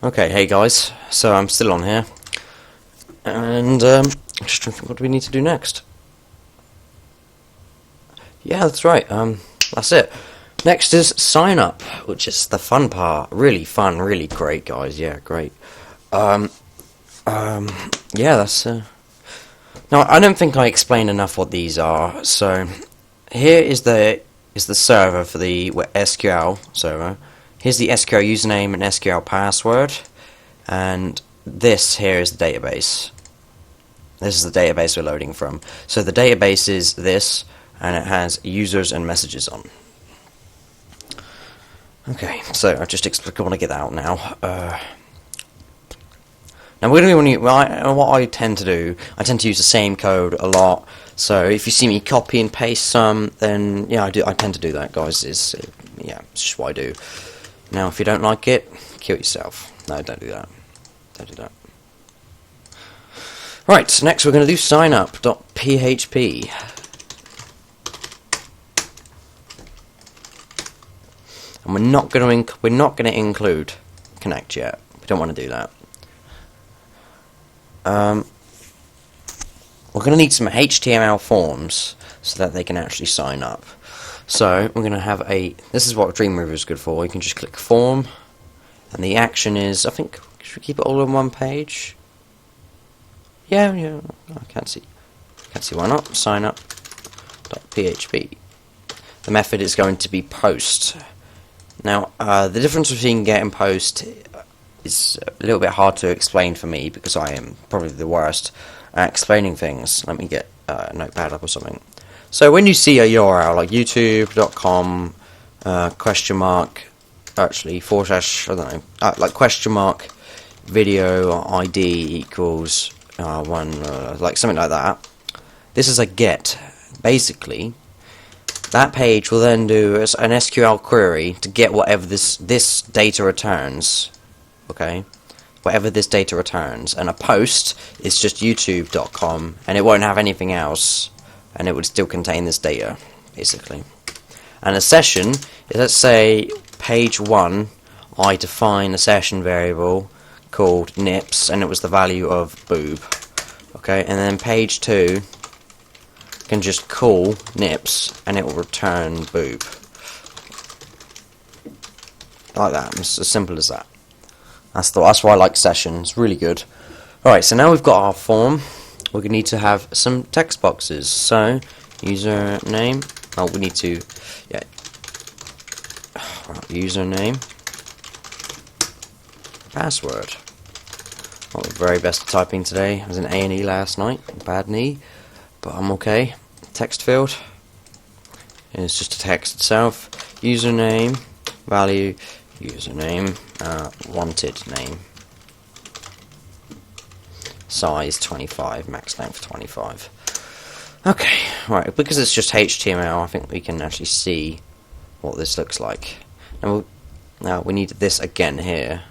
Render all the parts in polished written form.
Okay, hey guys, so I'm still on here, and just trying to think, what do we need to do next? Yeah, that's right, that's it. Next is sign up, which is the fun part. Really fun, really great, guys, yeah, great. Yeah, that's, Now, I don't think I explained enough what these are, so here is the server for the SQL server. Here's the SQL username and SQL password, and this here is the database. This is the database we're loading from. So the database is this, and it has users and messages on. Okay, so I just want to get that out now. Now we're going to what I tend to do. I tend to use the same code a lot. So if you see me copy and paste some, then yeah, I tend to do that, guys. It's just what I do. Now, if you don't like it, kill yourself. No, don't do that. Don't do that. Right, next we're going to do signup.php. And we're not going to include connect yet. We don't want to do that. We're going to need some HTML forms so that they can actually sign up. So we're going to have this is what Dreamweaver is good for. You can just click form, and the action is, I think, should we keep it all on one page? Yeah, I can't see why not. Sign up.php. The method is going to be post. Now, the difference between get and post is a little bit hard to explain for me because I am probably the worst at explaining things. Let me get a notepad up or something. So when you see a URL like youtube.com question mark, actually / I don't know, like question mark video ID equals like something like that. This is a get. Basically, that page will then do an SQL query to get whatever this data returns. Okay, whatever this data returns, and a post is just youtube.com, and it won't have anything else, and it would still contain this data, basically. And a session is, let's say, page 1, I define a session variable called nips, and it was the value of boob. Okay, and then page 2 can just call nips, and it will return boob. Like that, it's as simple as that. That's why I like sessions. It's really good. Alright, so now we've got our form. We're going to need to have some text boxes. So, username. Oh, we need to, username. Password. Not the very best at typing today. I was in A&E last night. Bad knee. But I'm okay. Text field. It's just a text itself. Username. Value. Username. Wanted name. Size 25, max length 25. Okay, right, because it's just HTML, I think we can actually see what this looks like. Now we need this again here,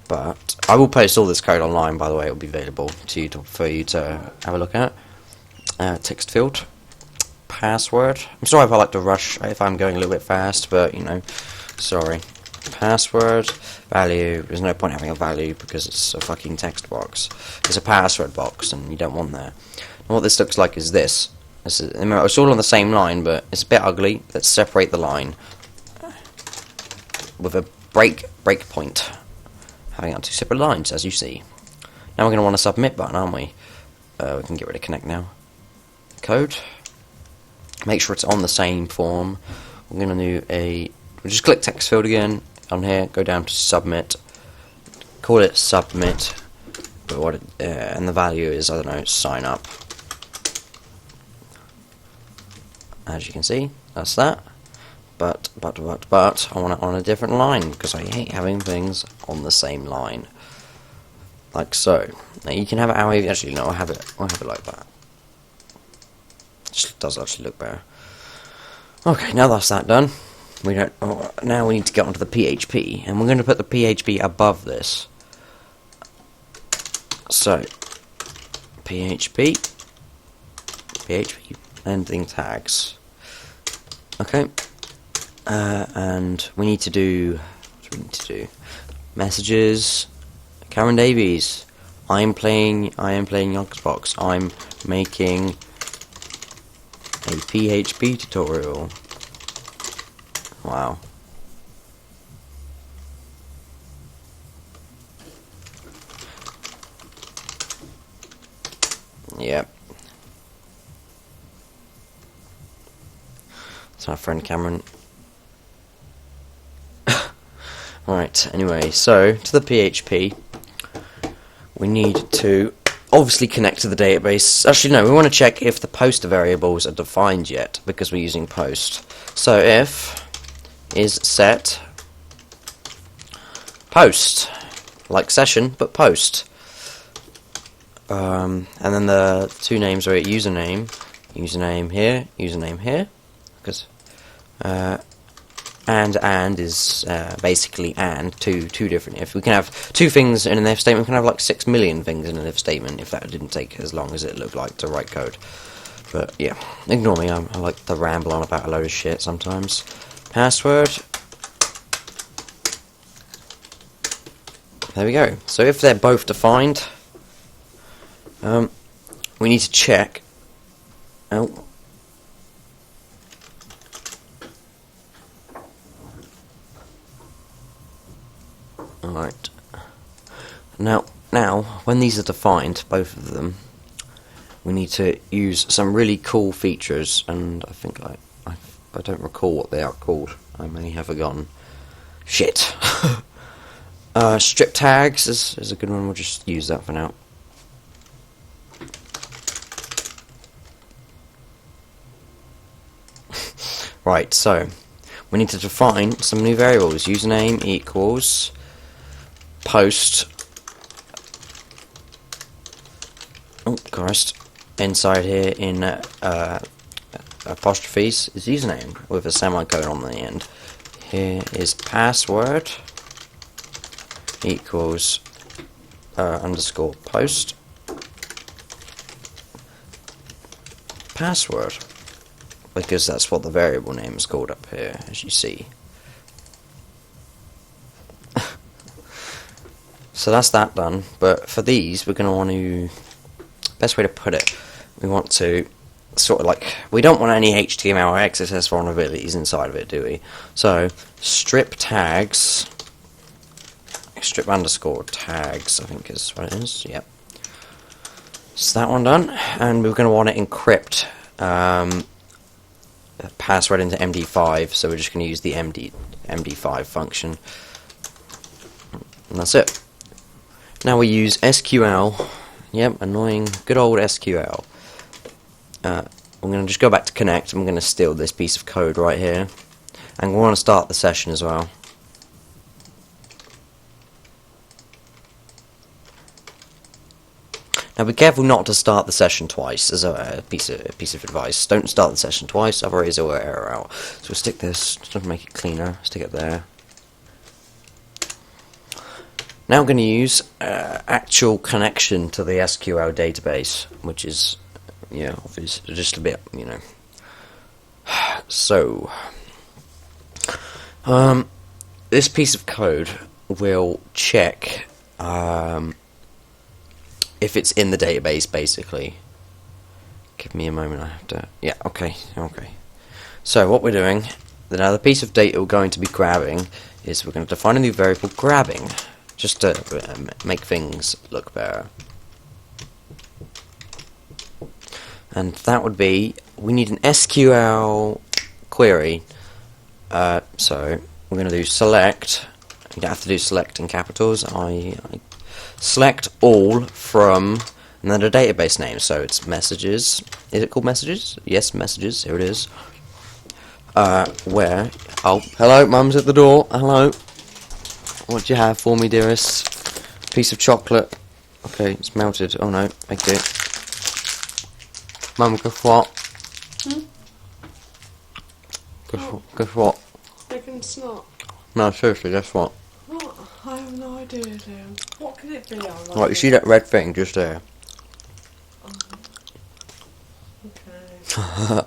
but I will post all this code online, by the way. It will be available for you to have a look at. Text field, password. I'm sorry if I like to rush, if I'm going a little bit fast, but, sorry. Password, value, there's no point having a value because it's a fucking text box. It's a password box and you don't want that. And what this looks like is this. It's all on the same line, but it's a bit ugly. Let's separate the line with a break point, having out two separate lines, as you see. Now we're going to want a submit button, aren't we? We can get rid of connect now. Code. Make sure it's on the same form. We're going to do we'll just click text field again on here, go down to submit, call it submit, but and the value is, I don't know, sign up. As you can see, that's that. But I want it on a different line because I hate having things on the same line, like so. Now you can have it however. Actually, no, I'll have it like that. It does actually look better. Okay, now that's that done. Now we need to get onto the PHP, and we're going to put the PHP above this. So, PHP, ending tags. Okay, and we need to do. What do we need to do? Messages. Cameron Davies. I am playing Xbox. I'm making a PHP tutorial. Wow. Yep. It's our friend Cameron. Right, anyway, so to the PHP, we need to obviously connect to the database. Actually, no, we want to check if the poster variables are defined yet, because we're using post. So if is set post, like session, but post. And then the two names are username here, because and is basically two different. If we can have two things in an if statement, we can have like 6 million things in an if statement. If that didn't take as long as it looked like to write code. But yeah, ignore me. I like to ramble on about a load of shit sometimes. Password. There we go. So if they're both defined, we need to check. Oh. Alright. Now, when these are defined, both of them, we need to use some really cool features, and I think I don't recall what they are called. I may have forgotten. Shit. Strip tags is a good one. We'll just use that for now. Right, so we need to define some new variables. Username equals post. Oh Christ! Inside here in apostrophes is username with a semicolon on the end. Here is password equals underscore post password, because that's what the variable name is called up here, as you see. So that's that done. But for these, we're going to want to, best way to put it, we want to sort of like, we don't want any HTML or XSS vulnerabilities inside of it, do we? So strip tags, strip underscore tags, I think is what it is. Yep. So that one done, and we're going to want to encrypt password into MD5. So we're just going to use the MD5 function, and that's it. Now we use SQL. Yep, annoying, good old SQL. I'm going to just go back to connect. I'm going to steal this piece of code right here, and we want to start the session as well. Now be careful not to start the session twice, as a piece of advice. Don't start the session twice, otherwise it will error out. So we'll stick this, just to make it cleaner, stick it there. Now I'm going to use actual connection to the SQL database, which is, yeah, obvious, just a bit, you know. So, this piece of code will check if it's in the database, basically. Give me a moment, I have to, yeah, okay. So what we're doing, now the piece of data we're going to be grabbing is we're going to define a new variable, grabbing, just to make things look better. And that would be, we need an SQL query, so we're going to do select, you don't have to do select in capitals, I select all from, and then a database name, so it's messages, is it called messages? Yes, messages, here it is. Where, oh, hello, mum's at the door, hello. What do you have for me, dearest? Piece of chocolate. Okay, it's melted. Oh no, thank you. Mum, guess what? Guess what? Making snot. No, seriously, guess what? What? I have no idea, Liam. What can it be? Right, you see that red thing just there? Okay.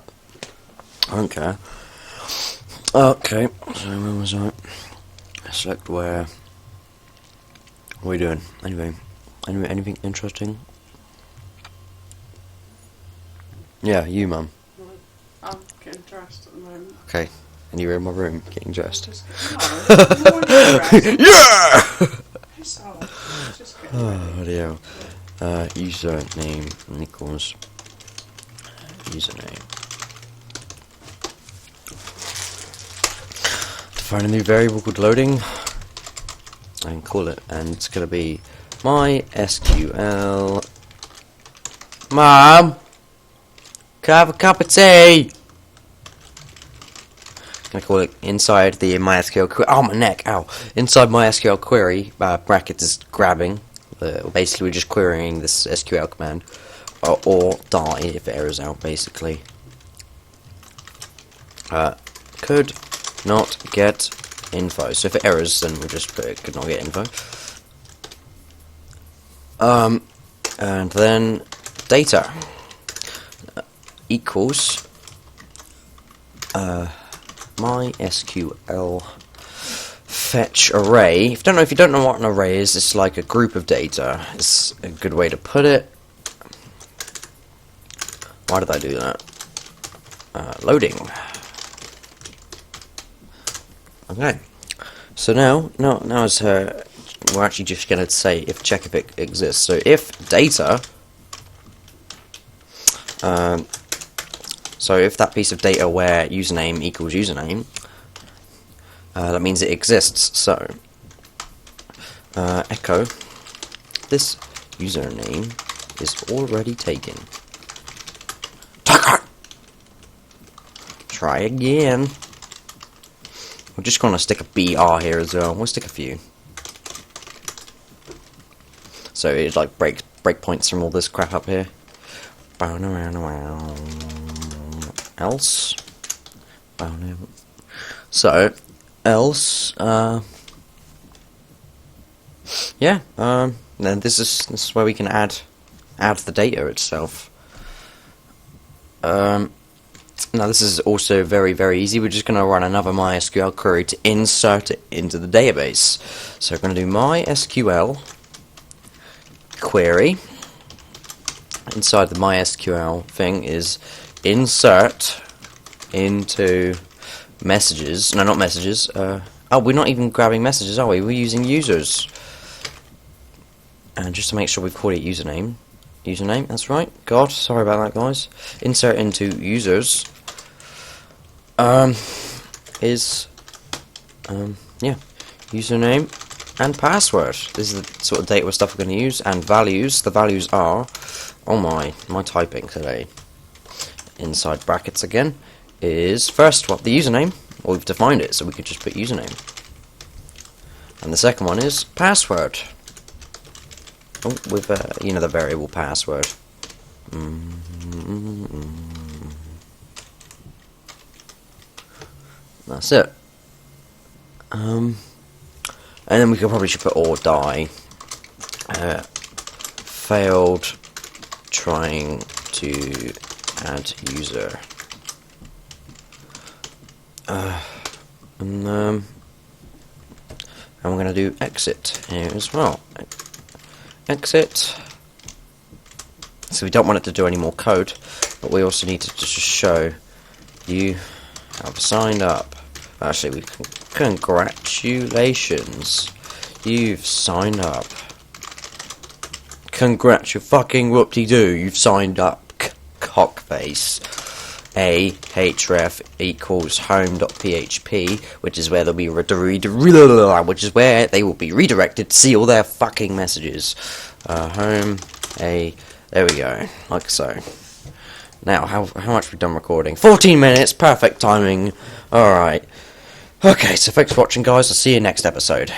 I don't care. Okay, so where was I? Select where. What are we doing? Anyway, anything interesting? Yeah, you, Mum. I'm getting dressed at the moment. Okay. And you're in my room getting dressed. Yeah! Piss off. Just getting Oh, ready. dear. Username equals username. Define a new variable called loading and call it, and it's gonna be MySQL. Mom, can I have a cup of tea? Gonna call it inside the MySQL query. Oh, my neck! Ow! Inside MySQL query, bracket is grabbing. Basically, we're just querying this SQL command, or die if it errors out. Basically, could not get info. So if it errors, then we'll just put it could not get info. And then data equals MySQL fetch array. If you don't know what an array is, it's like a group of data. It's a good way to put it. Why did I do that? Loading. Okay. So now is we're actually just going to say check if it exists. So if data. So if that piece of data where username equals username, that means it exists. So echo this username is already taken. Try again. We're just gonna stick a BR here as well. We'll stick a few. So it like breakpoints from all this crap up here. Else. So else. Yeah. Then this is where we can add the data itself. Now this is also very, very easy. We're just going to run another MySQL query to insert it into the database. So we're going to do MySQL query. Inside the MySQL thing is insert into messages. No, not messages. Oh, we're not even grabbing messages, are we? We're using users. And just to make sure we call it username. Username, that's right. God, sorry about that, guys. Insert into users. Yeah, username and password. This is the sort of data stuff we're going to use, and values. The values are, oh my typing today. Inside brackets again is first the username. Well, we've defined it, so we could just put username. And the second one is password. Oh, with the variable password. That's it. And then we could probably should put or die. Failed trying to add user. And we're going to do exit here as well. Exit. So we don't want it to do any more code, but we also need to just show you have signed up. Actually, congratulations, you've signed up. Fucking whoop-de-doo, you've signed up, cockface. href equals home.php, which is where they'll be which is where they will be redirected to see all their fucking messages. There we go, like so. Now, how much we've done recording? 14 minutes, perfect timing. Alright. Okay, so thanks for watching, guys. I'll see you next episode.